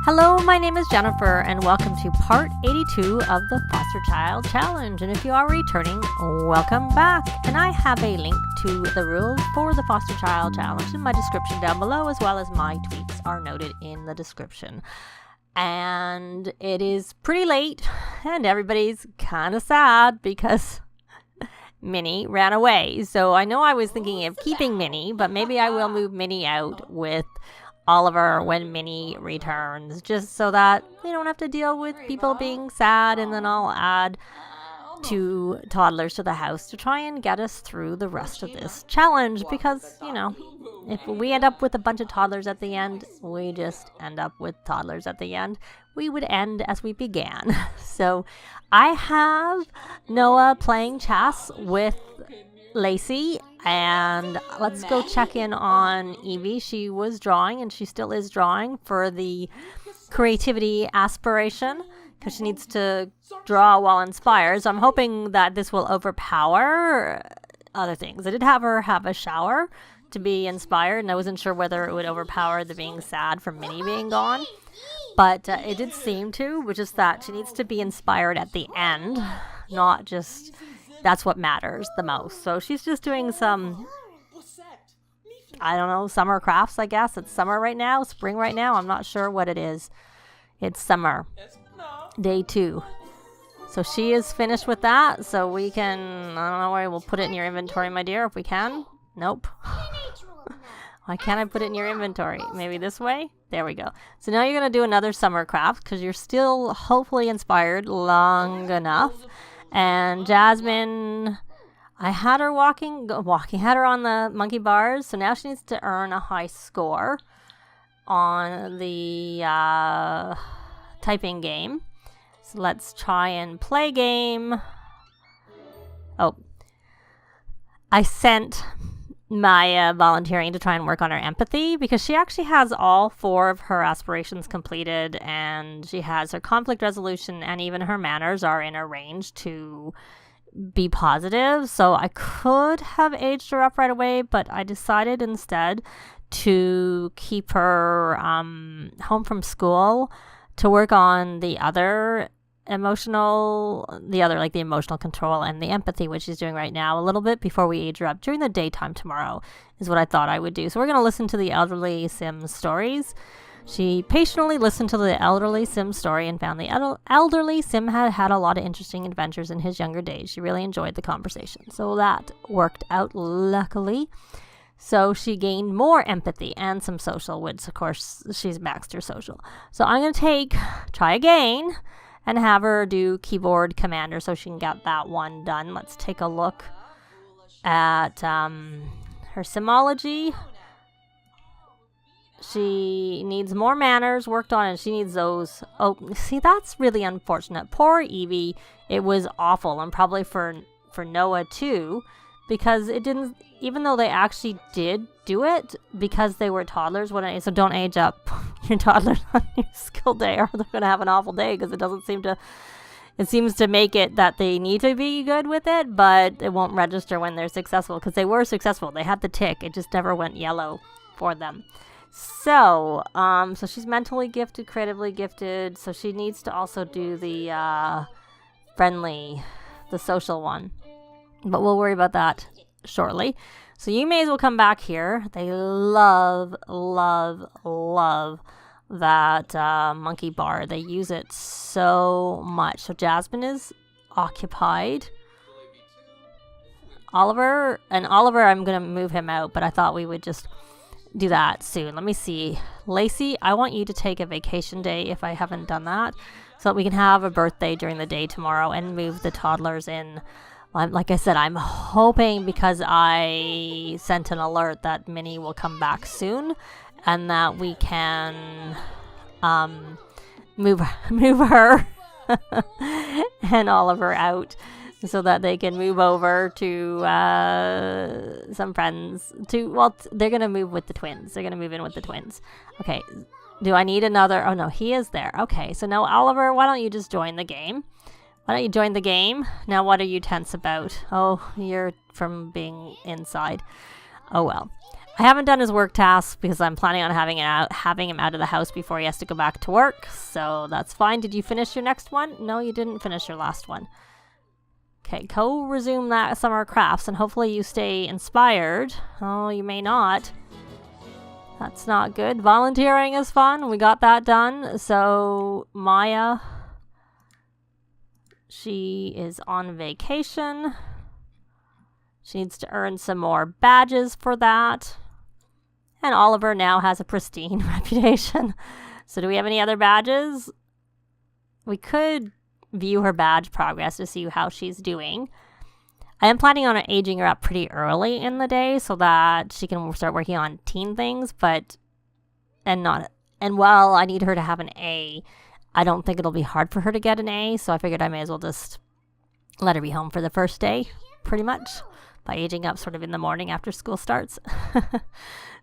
Hello, my name is Jennifer, and welcome to part 82 of the Foster Child Challenge. And if you are returning, welcome back. And I have a link to the rules for the Foster Child Challenge in my description down below, as well as my tweets are noted in the description. And it is pretty late, and everybody's kind of sad because Minnie ran away. So I know I was thinking of keeping Minnie, but maybe I will move Minnie out with Oliver when Minnie returns, just so that we don't have to deal with people being sad. And then I'll add 2 toddlers to the house to try and get us through the rest of this challenge, because, you know, if we end up with a bunch of toddlers at the end, we just end up with toddlers at the end. We would end as we began. So I have Noah playing chess with Lacey, and let's go check in on Evie. She was drawing, and she still is drawing for the creativity aspiration, because she needs to draw while inspired. So I'm hoping that this will overpower other things. I did have her have a shower to be inspired, and I wasn't sure whether it would overpower the being sad from Minnie being gone, but it did seem to, which is that she needs to be inspired at the end, not just... That's what matters the most. So she's just doing some, I don't know, summer crafts, I guess. It's summer right now, spring right now. I'm not sure what it is. It's summer. Day 2. So she is finished with that. So we can, I don't know where we'll put it in your inventory, my dear, if we can. Nope. Why can't I put it in your inventory? Maybe this way? There we go. So now you're going to do another summer craft, because you're still hopefully inspired long enough. And Jasmine, I had her had her on the monkey bars, so now she needs to earn a high score on the typing game. So let's try and play game. Oh, I sent Maya volunteering to try and work on her empathy, because she actually has all 4 of her aspirations completed, and she has her conflict resolution, and even her manners are in a range to be positive. So I could have aged her up right away, but I decided instead to keep her home from school to work on the emotional control and the empathy, which she's doing right now, a little bit before we age her up during the daytime tomorrow, is what I thought I would do. So we're going to listen to the elderly Sim stories. She patiently listened to the elderly Sim story and found the elderly Sim had a lot of interesting adventures in his younger days. She really enjoyed the conversation. So that worked out, luckily. So she gained more empathy and some social, which of course she's maxed her social. So I'm going to try again and have her do keyboard commander so she can get that one done. Let's take a look at her simology. She needs more manners worked on, and she needs those. Oh, see, that's really unfortunate. Poor Evie. It was awful, and probably for Noah too, because it didn't, even though they actually did do it, because they were toddlers. So don't age up your toddlers on your skill day, or they're going to have an awful day, because it seems to make it that they need to be good with it, but it won't register when they're successful, because they were successful. They had the tick. It just never went yellow for them. So, so she's mentally gifted, creatively gifted, so she needs to also do the the social one. But we'll worry about that shortly. So you may as well come back here. They love, love, love that monkey bar. They use it so much. So Jasmine is occupied. Oliver, I'm going to move him out, but I thought we would just do that soon. Let me see. Lacey, I want you to take a vacation day if I haven't done that, so that we can have a birthday during the day tomorrow and move the toddlers in. Like I said, I'm hoping, because I sent an alert, that Minnie will come back soon, and that we can move her and Oliver out, so that they can move over to some friends. They're going to move with the twins. They're going to move in with the twins. Okay, do I need another? Oh, no, he is there. Okay, so now, Oliver, why don't you just join the game? Why don't you join the game? Now, what are you tense about? Oh, you're from being inside. Oh, well. I haven't done his work tasks because I'm planning on having him out of the house before he has to go back to work. So that's fine. Did you finish your next one? No, you didn't finish your last one. Okay, go resume that summer crafts and hopefully you stay inspired. Oh, you may not. That's not good. Volunteering is fun. We got that done. So Maya, she is on vacation. She needs to earn some more badges for that. And Oliver now has a pristine reputation. So do we have any other badges? We could view her badge progress to see how she's doing. I am planning on aging her up pretty early in the day so that she can start working on teen things, and while I need her to have an A, I don't think it'll be hard for her to get an A, so I figured I may as well just let her be home for the first day, pretty much, by aging up sort of in the morning after school starts.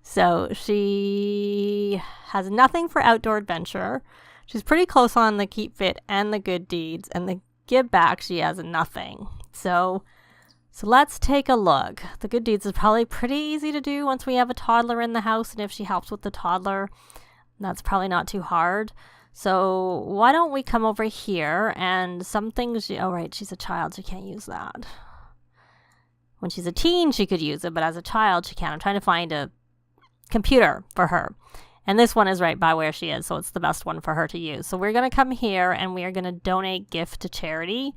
So she has nothing for outdoor adventure. She's pretty close on the keep fit and the good deeds, and the give back she has nothing. So let's take a look. The good deeds is probably pretty easy to do once we have a toddler in the house, and if she helps with the toddler, that's probably not too hard. So why don't we come over here, and some things, oh right, she's a child, so she can't use that. When she's a teen, she could use it, but as a child, she can't. I'm trying to find a computer for her. And this one is right by where she is, so it's the best one for her to use. So we're going to come here, and we are going to donate gift to charity.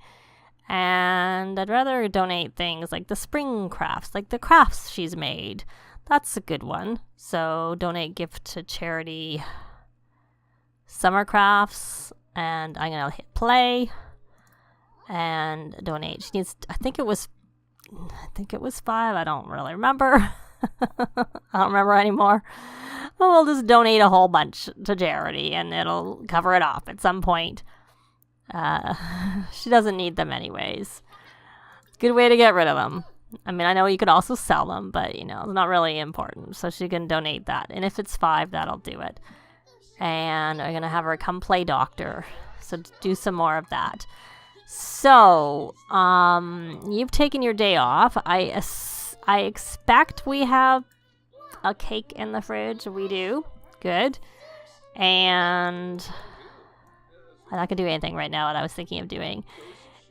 And I'd rather donate things like the spring crafts, like the crafts she's made. That's a good one. So donate gift to charity, summer crafts, and I'm going to hit play and donate. She needs, I think it was 5. I don't really remember. I don't remember anymore. Well, we'll just donate a whole bunch to charity and it'll cover it off at some point. She doesn't need them anyways. Good way to get rid of them. I mean, I know you could also sell them, but it's not really important. So she can donate that. And if it's 5, that'll do it. And I'm going to have her come play doctor. So do some more of that. So, you've taken your day off. I expect we have a cake in the fridge. We do. Good. And I'm not going to do anything right now that I was thinking of doing.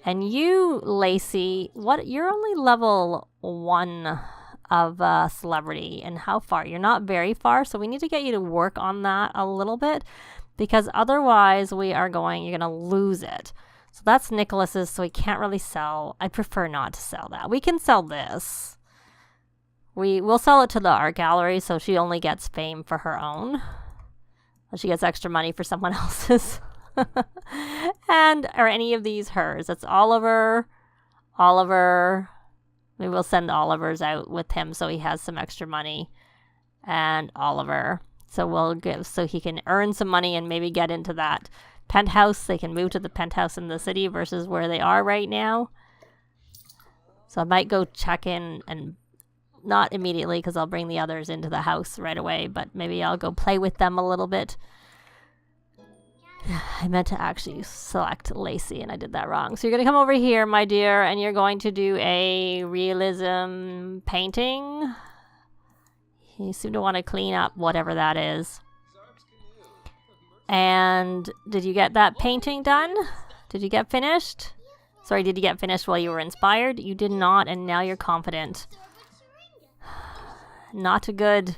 And you, Lacey, you're only level 1 of celebrity. And how far? You're not very far. So we need to get you to work on that a little bit. Because otherwise you're going to lose it. So that's Nicholas's, so he can't really sell. I prefer not to sell that. We can sell this. We'll sell it to the art gallery, so she only gets fame for her own. She gets extra money for someone else's. And are any of these hers? It's Oliver. Maybe we'll send Oliver's out with him so he has some extra money. And Oliver. So we'll give, so he can earn some money and maybe get into that penthouse. They can move to the penthouse in the city versus where they are right now. So I might go check in, and not immediately because I'll bring the others into the house right away, but maybe I'll go play with them a little bit. I meant to actually select Lacey and I did that wrong. So you're going to come over here, my dear, and you're going to do a realism painting. You seem to want to clean up whatever that is. And did you get that painting done? Did you get finished? Sorry, did you get finished while you were inspired? You did not, and now you're confident. Not good.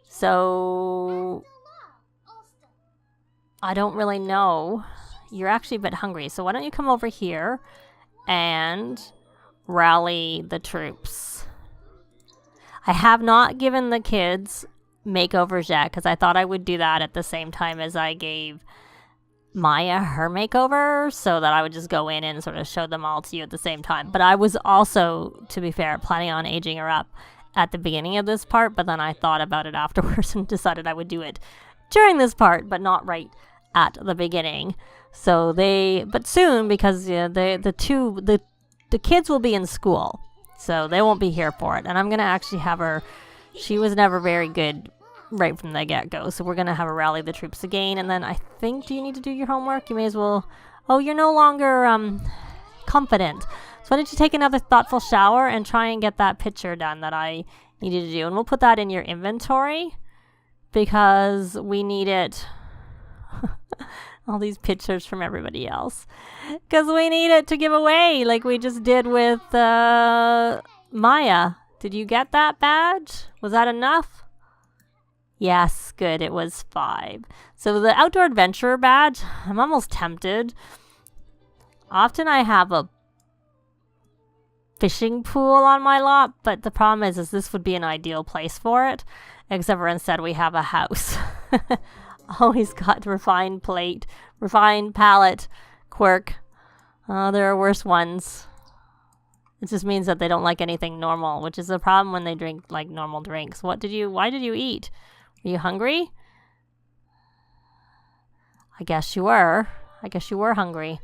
So I don't really know. You're actually a bit hungry. So why don't you come over here and rally the troops? I have not given the kids makeovers yet because I thought I would do that at the same time as I gave Maya her makeover, so that I would just go in and sort of show them all to you at the same time. But I was also, to be fair, planning on aging her up at the beginning of this part, but then I thought about it afterwards and decided I would do it during this part, but not right at the beginning. So but soon, because the kids will be in school, so they won't be here for it. And I'm gonna actually have her. She was never very good right from the get-go, so we're gonna have her rally the troops again. And then I think, do you need to do your homework? You may as well. Oh, you're no longer confident. So why don't you take another thoughtful shower and try and get that picture done that I needed to do. And we'll put that in your inventory because we need it. All these pictures from everybody else. Because we need it to give away like we just did with Maya. Did you get that badge? Was that enough? Yes, good. It was 5. So the outdoor adventurer badge, I'm almost tempted. Often I have a fishing pool on my lot, but the problem is this would be an ideal place for it. Except for instead we have a house. Always got refined palette, quirk. There are worse ones. It just means that they don't like anything normal, which is a problem when they drink like normal drinks. Why did you eat? Were you hungry? I guess you were hungry.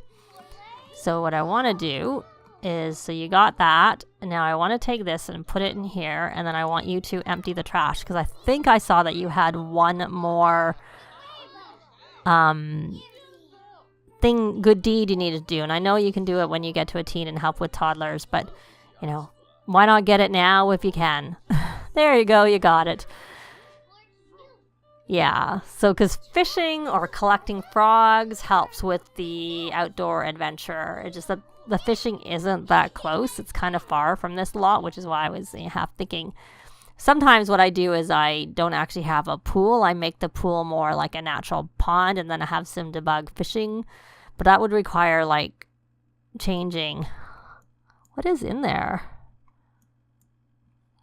So what I want to do is, so you got that, and now I want to take this and put it in here, and then I want you to empty the trash, because I think I saw that you had one more good deed you need to do, and I know you can do it when you get to a teen and help with toddlers, but why not get it now if you can? There you go, you got it. Yeah, so because fishing or collecting frogs helps with the outdoor adventure. It's just that the fishing isn't that close. It's kind of far from this lot, which is why I was half thinking. Sometimes what I do is I don't actually have a pool. I make the pool more like a natural pond, and then I have some debug fishing. But that would require like changing. What is in there?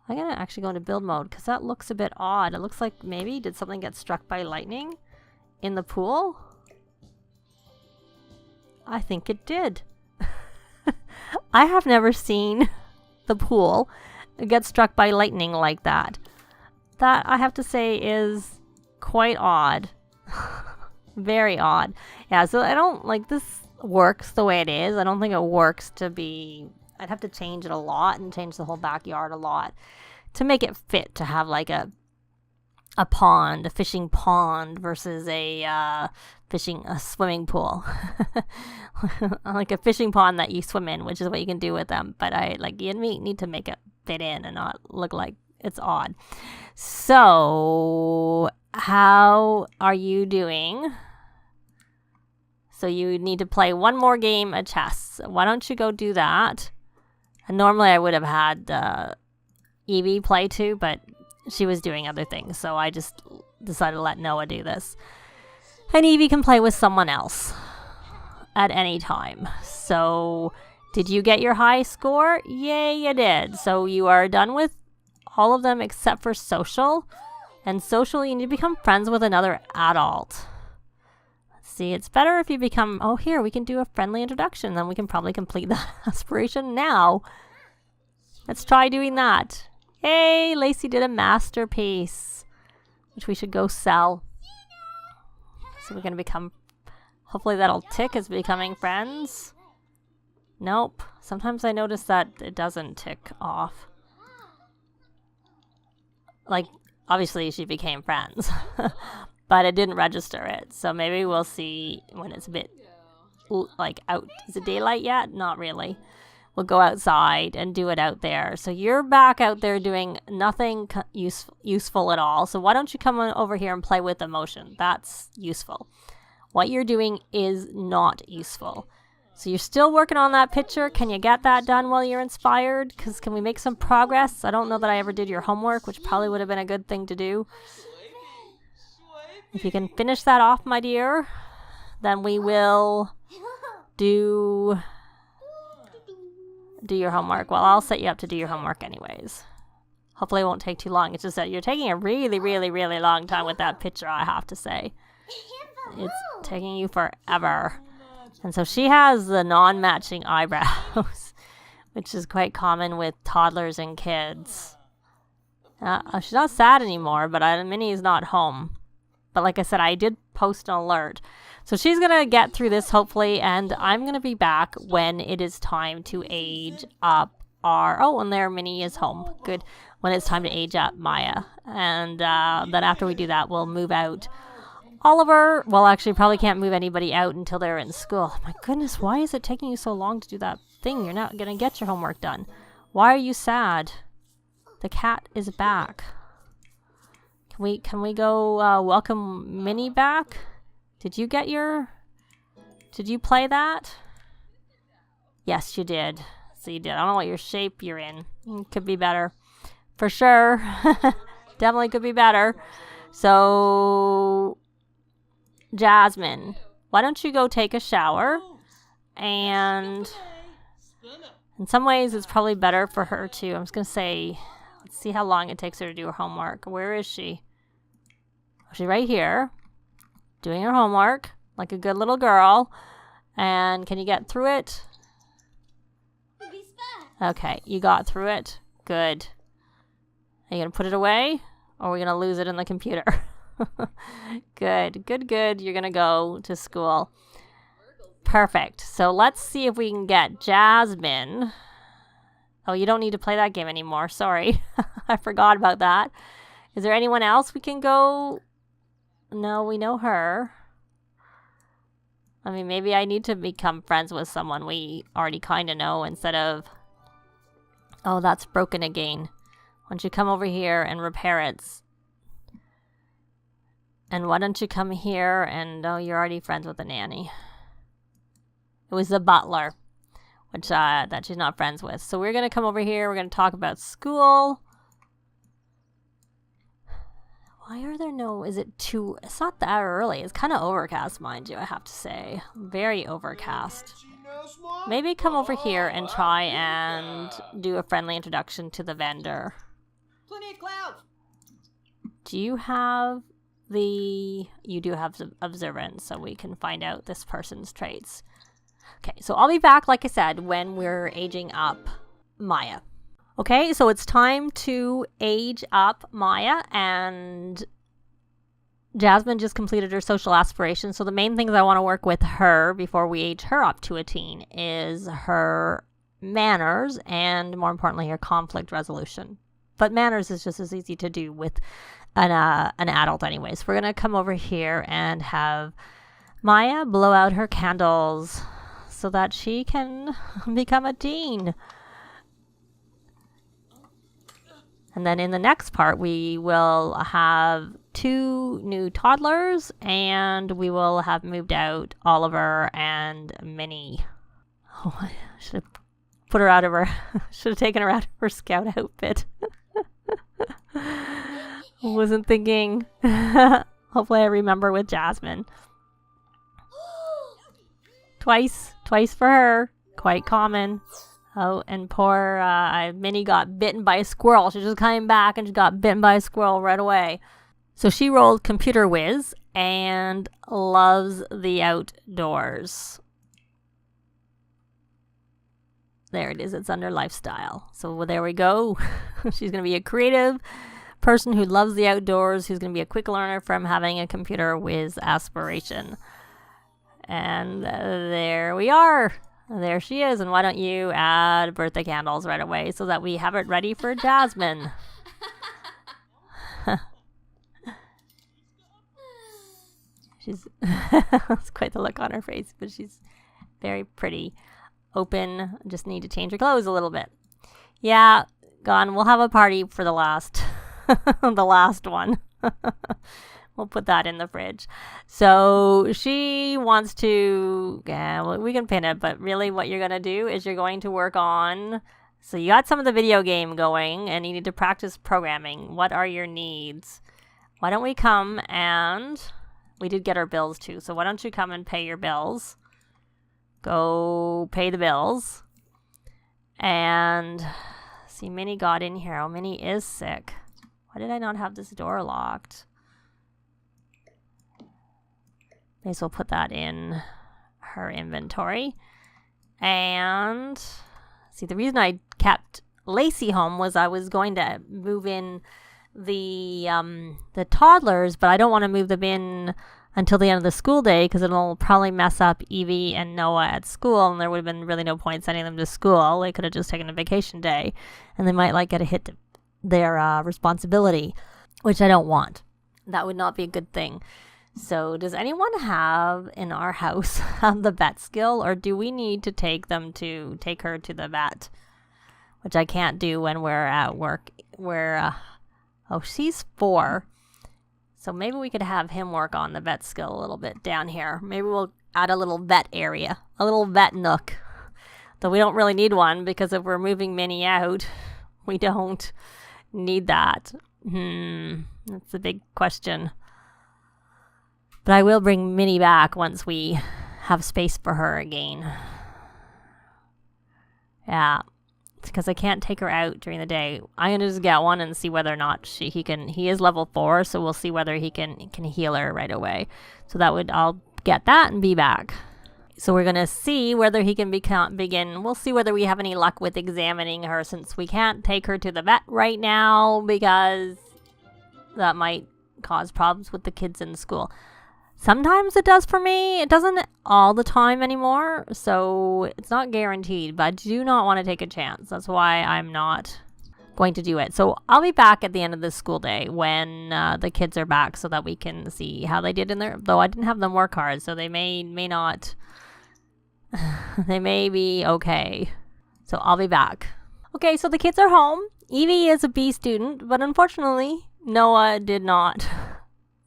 I'm going to actually go into build mode because that looks a bit odd. It looks like maybe did something get struck by lightning in the pool? I think it did. I have never seen the pool get struck by lightning like that. That, I have to say, is quite odd. Very odd. Yeah, so I don't, like, this works the way it is. I don't think it works to be... I'd have to change it a lot and change the whole backyard a lot to make it fit to have, like, a pond, a fishing pond versus a swimming pool. Like a fishing pond that you swim in, which is what you can do with them. But you need to make it fit in and not look like it's odd. So how are you doing? So you need to play one more game of chess. Why don't you go do that? And normally I would have had Evie play too, but she was doing other things. So I just decided to let Noah do this. And Evie can play with someone else at any time. So did you get your high score? Yay, you did. So you are done with all of them except for social. And social, you need to become friends with another adult. Let's see, it's better if you become... Oh, here, we can do a friendly introduction. Then we can probably complete the aspiration now. Let's try doing that. Hey, Lacey did a masterpiece, which we should go sell. So we're going to become... Hopefully that'll tick as becoming friends. Nope. Sometimes I notice that it doesn't tick off. Like, obviously she became friends. But it didn't register it. So maybe we'll see when it's a bit, like, out. Is it daylight yet? Not really. We'll go outside and do it out there. So you're back out there doing nothing useful at all. So why don't you come on over here and play with emotion? That's useful. What you're doing is not useful. So you're still working on that picture. Can you get that done while you're inspired? Because can we make some progress? I don't know that I ever did your homework, which probably would have been a good thing to do. If you can finish that off, my dear, then we will do your homework. Well, I'll set you up to do your homework anyways. Hopefully it won't take too long. It's just that you're taking a really, really, really long time with that picture, I have to say. It's taking you forever. And so she has the non-matching eyebrows, which is quite common with toddlers and kids. She's not sad anymore, but Minnie is not home. But like I said, I did post an alert. So she's going to get through this, hopefully, and I'm going to be back when it is time to age up our... Oh, and there Minnie is home. Good. When it's time to age up Maya. And then after we do that, we'll move out Oliver. Well, actually, probably can't move anybody out until they're in school. My goodness, why is it taking you so long to do that thing? You're not going to get your homework done. Why are you sad? The cat is back. Can we go welcome Minnie back? Did you play that? Yes, you did. So you did. I don't know what your shape you're in. Could be better. For sure. Definitely could be better. So, Jasmine, why don't you go take a shower? And in some ways, it's probably better for her to. I'm just going to say, let's see how long it takes her to do her homework. Where is she? She's right here, doing her homework like a good little girl. And can you get through it? Okay, you got through it. Good. Are you going to put it away? Or are we going to lose it in the computer? Good. You're going to go to school. Perfect. So let's see if we can get Jasmine. Oh, you don't need to play that game anymore. Sorry. I forgot about that. Is there anyone else we can go? No, we know her. I mean, maybe I need to become friends with someone we already kind of know instead of... Oh, that's broken again. Why don't you come over here and repair it? And why don't you come here and... Oh, you're already friends with the nanny. It was the butler, which that she's not friends with. So we're going to come over here. We're going to talk about school. Why are there no... Is it too... It's not that early. It's kind of overcast, mind you, I have to say. Very overcast. Maybe come over here and try and do a friendly introduction to the vendor. Plenty of clouds. Do you have the... You do have observance, so we can find out this person's traits. Okay, so I'll be back, like I said, when we're aging up Maya. Okay, so it's time to age up Maya, and Jasmine just completed her social aspirations. So the main things I want to work with her before we age her up to a teen is her manners and, more importantly, her conflict resolution. But manners is just as easy to do with an adult anyways. We're going to come over here and have Maya blow out her candles so that she can become a teen. And then in the next part, we will have 2 new toddlers, and we will have moved out Oliver and Minnie. Oh, I should have put her out of her, should have taken her out of her scout outfit. Wasn't thinking. Hopefully I remember with Jasmine. Twice for her. Quite common. Oh, and poor Minnie got bitten by a squirrel. She just came back and she got bitten by a squirrel right away. So she rolled computer whiz and loves the outdoors. There it is. It's under lifestyle. So there we go. She's going to be a creative person who loves the outdoors, who's going to be a quick learner from having a computer whiz aspiration. And there we are. There she is. And why don't you add birthday candles right away so that we have it ready for Jasmine. She's that's quite the look on her face, but she's very pretty. Open. Just need to change her clothes a little bit. Yeah, gone. We'll have a party for the last the last one. We'll put that in the fridge. So she wants to, yeah, well, we can pin it, but really what you're going to do is you're going to work on, so you got some of the video game going and you need to practice programming. What are your needs? Why don't we come and, we did get our bills too, so why don't you come and pay your bills? Go pay the bills. And, see, Minnie got in here. Oh, Minnie is sick. Why did I not have this door locked? Okay, so we'll put that in her inventory. And see, the reason I kept Lacey home was I was going to move in the toddlers, but I don't want to move them in until the end of the school day because it'll probably mess up Evie and Noah at school, and there would have been really no point sending them to school. They could have just taken a vacation day, and they might get a hit to their responsibility, which I don't want. That would not be a good thing. So does anyone have in our house the vet skill, or do we need to take her to the vet? which I can't do when we're at work. Oh, she's 4. So maybe we could have him work on the vet skill a little bit down here. Maybe we'll add a little vet area, a little vet nook. Though we don't really need one, because if we're moving Minnie out, we don't need that. That's a big question. But I will bring Minnie back once we have space for her again. Yeah. Because I can't take her out during the day. I'm going to just get one and see whether or not he is level 4, so we'll see whether he can heal her right away. So I'll get that and be back. So we're going to see whether he can begin. We'll see whether we have any luck with examining her, since we can't take her to the vet right now because that might cause problems with the kids in school. Sometimes it does for me. It doesn't all the time anymore, so it's not guaranteed, but I do not want to take a chance. That's why I'm not going to do it. So I'll be back at the end of this school day when the kids are back, so that we can see how they did in there. Though I didn't have them work hard, so they may not. They may be okay. So I'll be back. Okay, so the kids are home. Evie is a B student, but unfortunately, Noah did not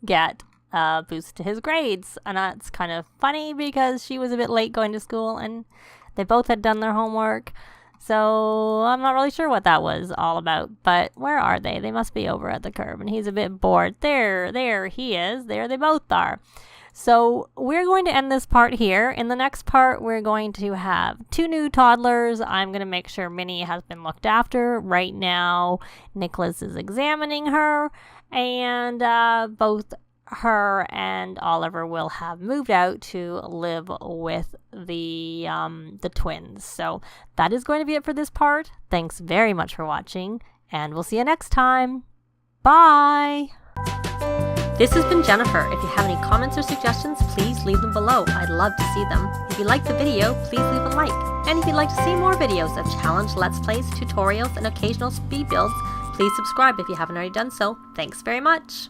get a boost to his grades. And that's kind of funny because she was a bit late going to school and they both had done their homework. So I'm not really sure what that was all about. But where are they? They must be over at the curb. And he's a bit bored. There he is. There they both are. So we're going to end this part here. In the next part, we're going to have 2 new toddlers. I'm going to make sure Minnie has been looked after. Right now, Nicholas is examining her, and both her and Oliver will have moved out to live with the twins. So that is going to be it for this part. Thanks very much for watching, and we'll see you next time. Bye! This has been Jennifer. If you have any comments or suggestions, please leave them below. I'd love to see them. If you liked the video, please leave a like. And if you'd like to see more videos of challenge, let's plays, tutorials, and occasional speed builds, please subscribe if you haven't already done so. Thanks very much.